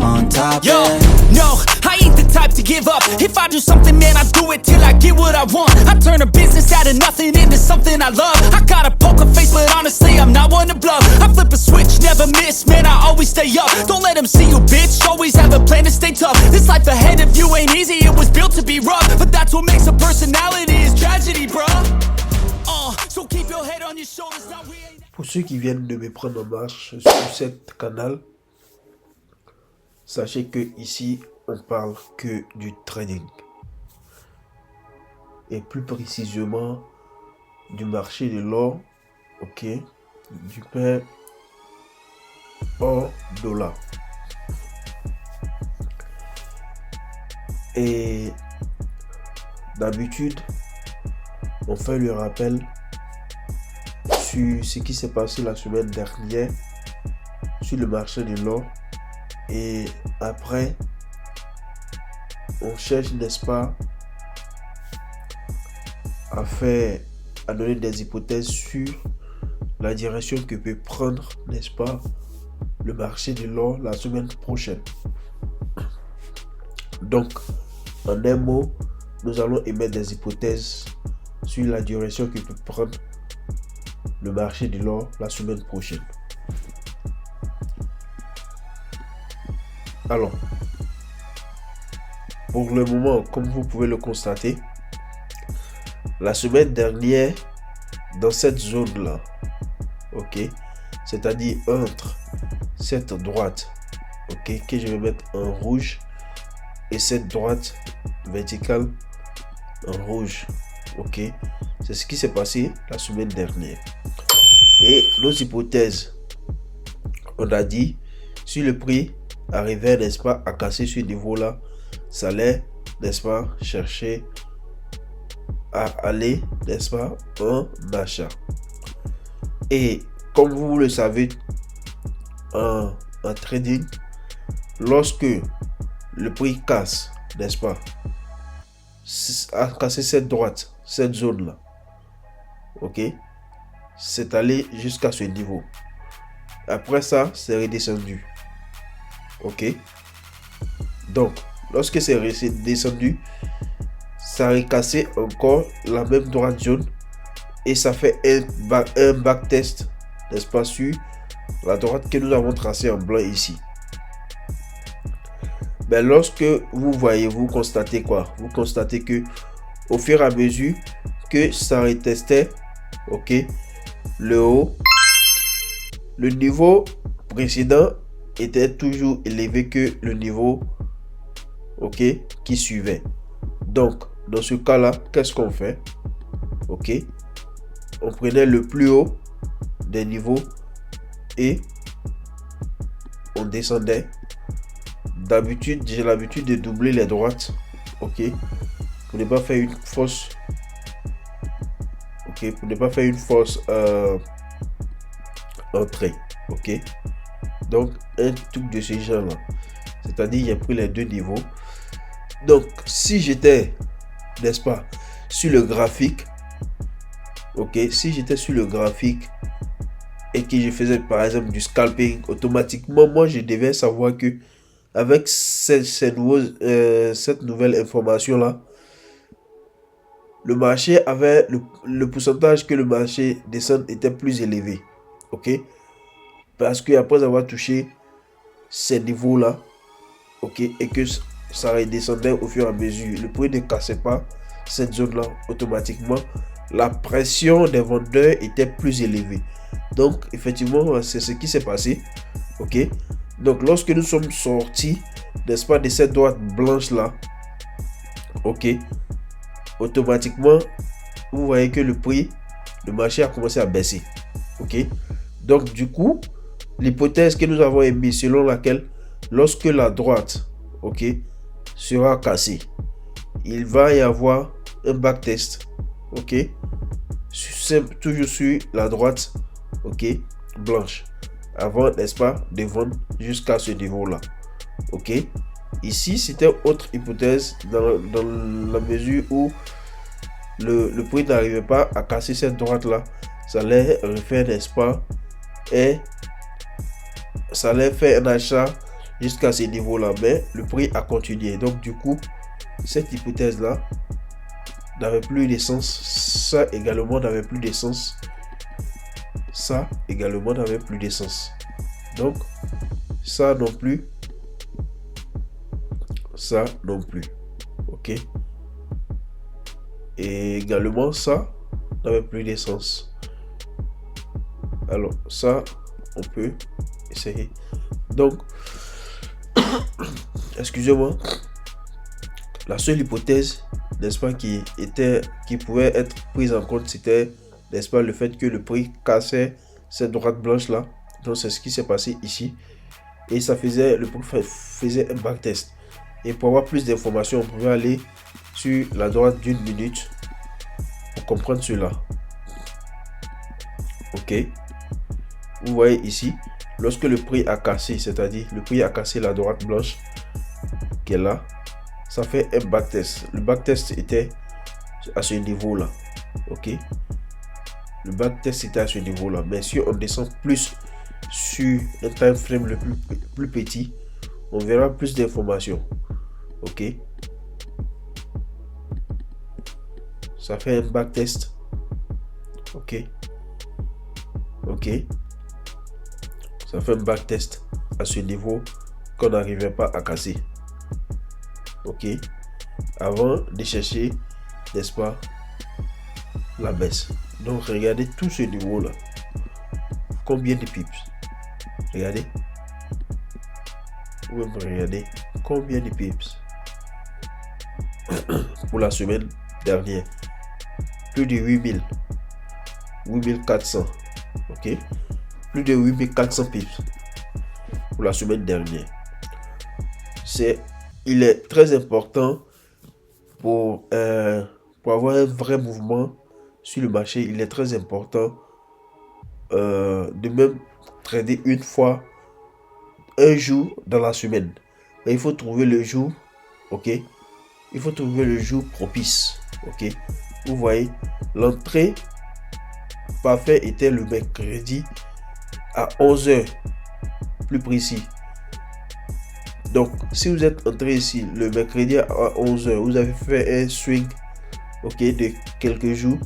on top. Yo, Yeah. no, I ain't the type to give up. If I do something, man, I do it till I get what I want. I turn a business out of nothing into something I love. I got a poker face, but honestly, I'm not one to bluff. I flip a switch, never miss, man, I always stay up. Don't let them see you, bitch, always have a plan to stay tough. This life ahead of you ain't easy, it was built to be rough. But that's what makes a personality, is tragedy, bruh. So keep your head on your shoulders, now we ain't... Pour ceux qui viennent de me prendre en marche sur cet canal, sachez que ici on parle que du trading et plus précisément du marché de l'or, ok, du pain en dollars. Et d'habitude, on fait le rappel sur ce qui s'est passé la semaine dernière sur le marché de l'or, et après on cherche, n'est-ce pas, à donner des hypothèses sur la direction que peut prendre, n'est-ce pas, le marché de l'or la semaine prochaine. Donc, en un mot, nous allons émettre des hypothèses sur la direction que peut prendre le marché de l'or la semaine prochaine. Alors, pour le moment, comme vous pouvez le constater, la semaine dernière, dans cette zone-là, ok, c'est-à-dire entre cette droite, ok, que je vais mettre en rouge, et cette droite verticale en rouge, ok, c'est ce qui s'est passé la semaine dernière. Et nos hypothèses, on a dit, si le prix arrivait, n'est-ce pas, à casser ce niveau-là, ça allait, n'est-ce pas, chercher à aller, n'est-ce pas, en achat. Et comme vous le savez, en trading, lorsque le prix casse, n'est-ce pas, à casser cette droite, cette zone-là, ok, c'est allé jusqu'à ce niveau. Après ça, c'est redescendu. Ok. Donc, lorsque c'est redescendu, ça a cassé encore la même droite jaune et ça fait un back test, n'est-ce pas, sur la droite que nous avons tracée en blanc ici. Mais lorsque vous constatez quoi? Vous constatez que au fur et à mesure que ça retestait, ok, le haut, le niveau précédent était toujours élevé que le niveau, ok, qui suivait. Donc dans ce cas là, qu'est-ce qu'on fait? Ok, on prenait le plus haut des niveaux et on descendait. D'habitude, j'ai l'habitude de doubler les droites, ok, pour ne pas faire une fausse, ok, pour ne pas faire une fausse entrée, ok. Donc un truc de ce genre là, c'est-à-dire j'ai pris les deux niveaux. Donc si j'étais, n'est-ce pas, sur le graphique, ok, si j'étais sur le graphique et que je faisais par exemple du scalping, automatiquement moi je devais savoir que avec cette nouvelle information là, le marché avait le pourcentage que le marché descend était plus élevé, ok, parce que après avoir touché ces niveaux là, ok, et que ça redescendait au fur et à mesure, le prix ne cassait pas cette zone là, automatiquement la pression des vendeurs était plus élevée. Donc effectivement c'est ce qui s'est passé, ok. Donc lorsque nous sommes sortis, n'est-ce pas, de cette droite blanche là, ok, automatiquement vous voyez que le marché a commencé à baisser, ok. Donc du coup, l'hypothèse que nous avons émise selon laquelle lorsque la droite, ok, sera cassée, il va y avoir un backtest, ok, toujours sur la droite, ok, blanche, avant, n'est-ce pas, de vendre jusqu'à ce niveau là, ok. Ici c'était autre hypothèse dans la mesure où le prix n'arrivait pas à casser cette droite là, ça allait refaire, n'est-ce pas, et ça allait faire un achat jusqu'à ce niveau-là, mais le prix a continué. Donc du coup, cette hypothèse-là n'avait plus de sens. Ça également n'avait plus de sens. Ça également n'avait plus de sens. Donc, ça non plus. Ça non plus. Ok. Et également, ça n'avait plus de sens. Alors, ça, on peut essayer. Donc, excusez-moi. La seule hypothèse, n'est-ce pas, qui pouvait être prise en compte, c'était, n'est-ce pas, le fait que le prix cassait cette droite blanche là. Donc c'est ce qui s'est passé ici. Et ça faisait, le prix faisait un backtest. Et pour avoir plus d'informations, on pouvait aller sur la droite d'une minute pour comprendre cela. Ok. Vous voyez ici, lorsque le prix a cassé, c'est-à-dire le prix a cassé la droite blanche qui est là, ça fait un backtest. Le backtest était à ce niveau-là. Ok. Le backtest était à ce niveau-là. Mais si on descend plus sur un time frame le plus petit, on verra plus d'informations. Ok. Ça fait un backtest. Ok. Ok. Ça fait un backtest à ce niveau qu'on n'arrivait pas à casser. Ok. Avant de chercher, n'est-ce pas, la baisse. Donc regardez tout ce niveau là. Combien de pips? Regardez. Vous pouvez regarder combien de pips pour la semaine dernière. Plus de 8000. 8400. Ok. Plus de 8400 pips pour la semaine dernière. Il est très important pour avoir un vrai mouvement sur le marché. Il est très important de même trader une fois, un jour dans la semaine. Mais il faut trouver le jour, ok. Il faut trouver le jour propice, ok. Vous voyez, l'entrée parfaite était le mercredi à 11h, plus précis. Donc, si vous êtes entré ici le mercredi à 11h, vous avez fait un swing, ok, de quelques jours.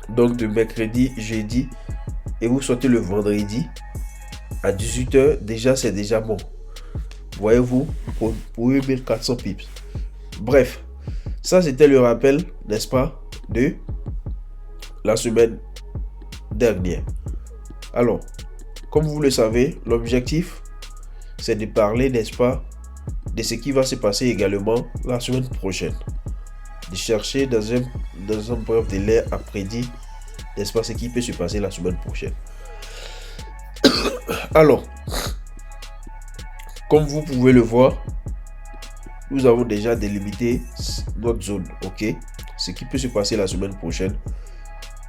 Donc, de mercredi, jeudi, et vous sortez le vendredi à 18h, déjà, c'est déjà bon. Voyez-vous, pour 1400 pips. Bref, ça, c'était le rappel, n'est-ce pas, de la semaine dernière. Alors, comme vous le savez, l'objectif, c'est de parler, n'est-ce pas, de ce qui va se passer également la semaine prochaine. De chercher dans un bref délai à prédire, n'est-ce pas, ce qui peut se passer la semaine prochaine. Alors, comme vous pouvez le voir, nous avons déjà délimité notre zone, ok. Ce qui peut se passer la semaine prochaine,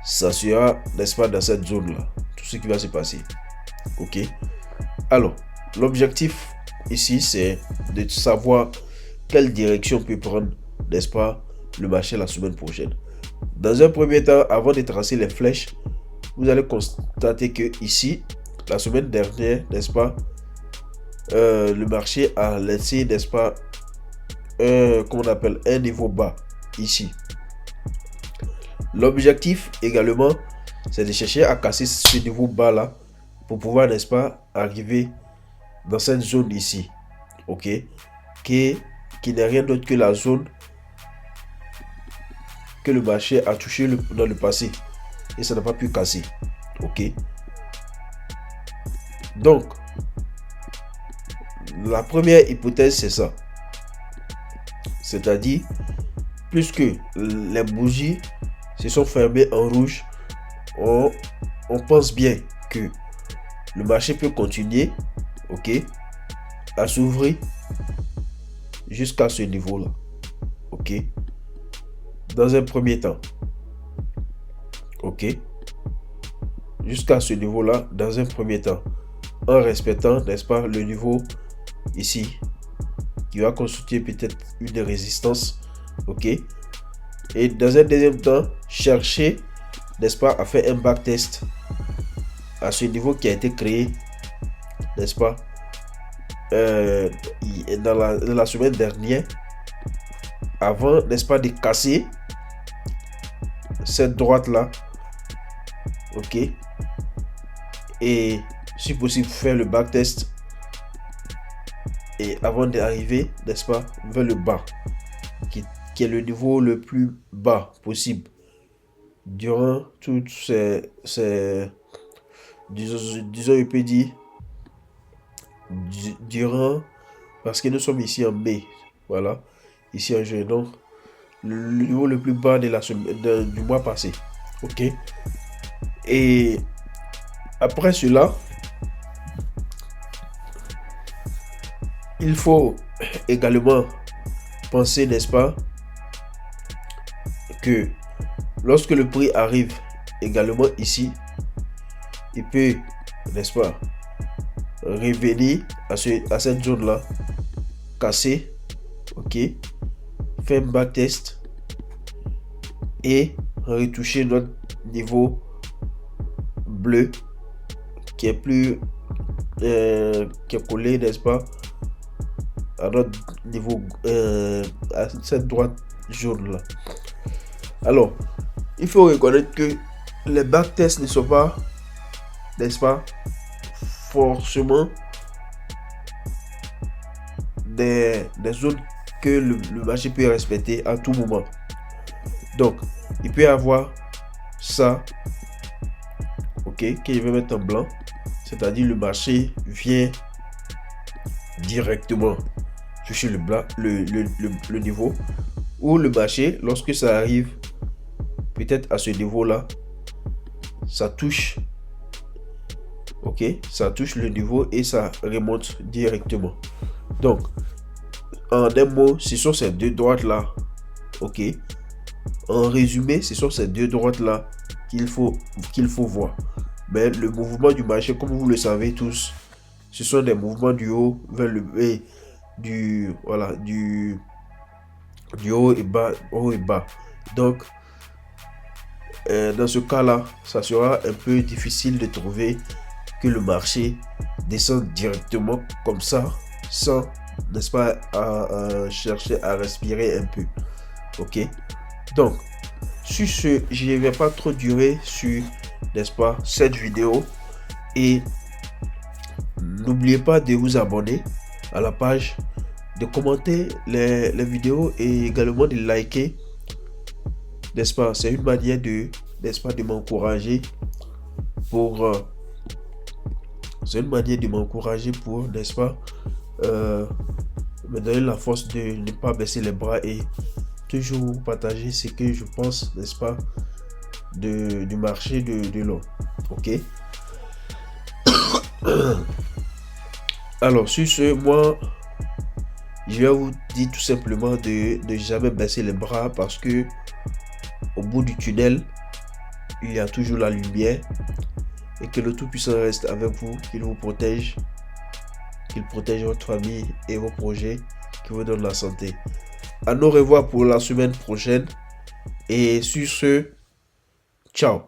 ça sera, n'est-ce pas, dans cette zone-là. Tout ce qui va se passer, ok. Alors, l'objectif ici, c'est de savoir quelle direction peut prendre, n'est-ce pas, le marché la semaine prochaine. Dans un premier temps, avant de tracer les flèches, vous allez constater que ici, la semaine dernière, n'est-ce pas, le marché a laissé, n'est-ce pas, qu'on appelle un niveau bas ici. L'objectif également, c'est de chercher à casser ce niveau bas là pour pouvoir, n'est-ce pas, arriver dans cette zone ici, ok, qui n'est rien d'autre que la zone que le marché a touché dans le passé et ça n'a pas pu casser, ok. Donc la première hypothèse, c'est ça, c'est-à-dire puisque les bougies se sont fermées en rouge, on pense bien que le marché peut continuer, ok, à s'ouvrir jusqu'à ce niveau là, ok, dans un premier temps, ok, jusqu'à ce niveau là dans un premier temps, en respectant, n'est-ce pas, le niveau ici qui va constituer peut-être une résistance, ok. Et dans un deuxième temps, chercher, n'est-ce pas, à faire un backtest à ce niveau qui a été créé, n'est-ce pas, dans la semaine dernière, avant, n'est-ce pas, de casser cette droite là, ok, et si possible faire le backtest, et avant d'arriver, n'est-ce pas, vers le bas, qui est le niveau le plus bas possible durant toutes ces disons je peux dire durant, parce que nous sommes ici en mai, voilà, ici en juin, donc le niveau le plus bas de la semaine du mois passé, ok. Et après cela, il faut également penser, n'est-ce pas, que lorsque le prix arrive également ici, il peut, n'est-ce pas, revenir à cette zone là, casser, ok, faire un backtest et retoucher notre niveau bleu qui est plus qui est collé, n'est-ce pas, à notre niveau, à cette droite jaune là. Alors, il faut reconnaître que les backtests ne sont pas, n'est-ce pas, forcément des zones que le marché peut respecter à tout moment. Donc, il peut y avoir ça, ok, que je vais mettre en blanc, c'est-à-dire le marché vient directement toucher le niveau, ou le marché, lorsque ça arrive peut-être à ce niveau là, ça touche, ok, ça touche le niveau et ça remonte directement. Donc en un mot, ce sont ces deux droites là, ok, en résumé, ce sont ces deux droites là qu'il faut voir. Mais le mouvement du marché, comme vous le savez tous, ce sont des mouvements du haut vers le bas, du haut et bas, donc dans ce cas là, ça sera un peu difficile de trouver que le marché descend directement comme ça, sans, n'est-ce pas, à chercher à respirer un peu, ok. Donc sur ce, je ne vais pas trop durer sur, n'est-ce pas, cette vidéo, et n'oubliez pas de vous abonner à la page, de commenter les vidéos et également de liker, n'est-ce pas. C'est une manière de, n'est-ce pas, de m'encourager pour n'est-ce pas, me donner la force de ne pas baisser les bras et toujours partager ce que je pense, n'est-ce pas, du marché de l'or, ok. Alors sur ce, moi je vais vous dire tout simplement de ne jamais baisser les bras, parce que au bout du tunnel il y a toujours la lumière, et que le Tout-Puissant reste avec vous, qu'il vous protège, qu'il protège votre famille et vos projets, qu'il vous donne la santé. À nous revoir pour la semaine prochaine, et sur ce, ciao.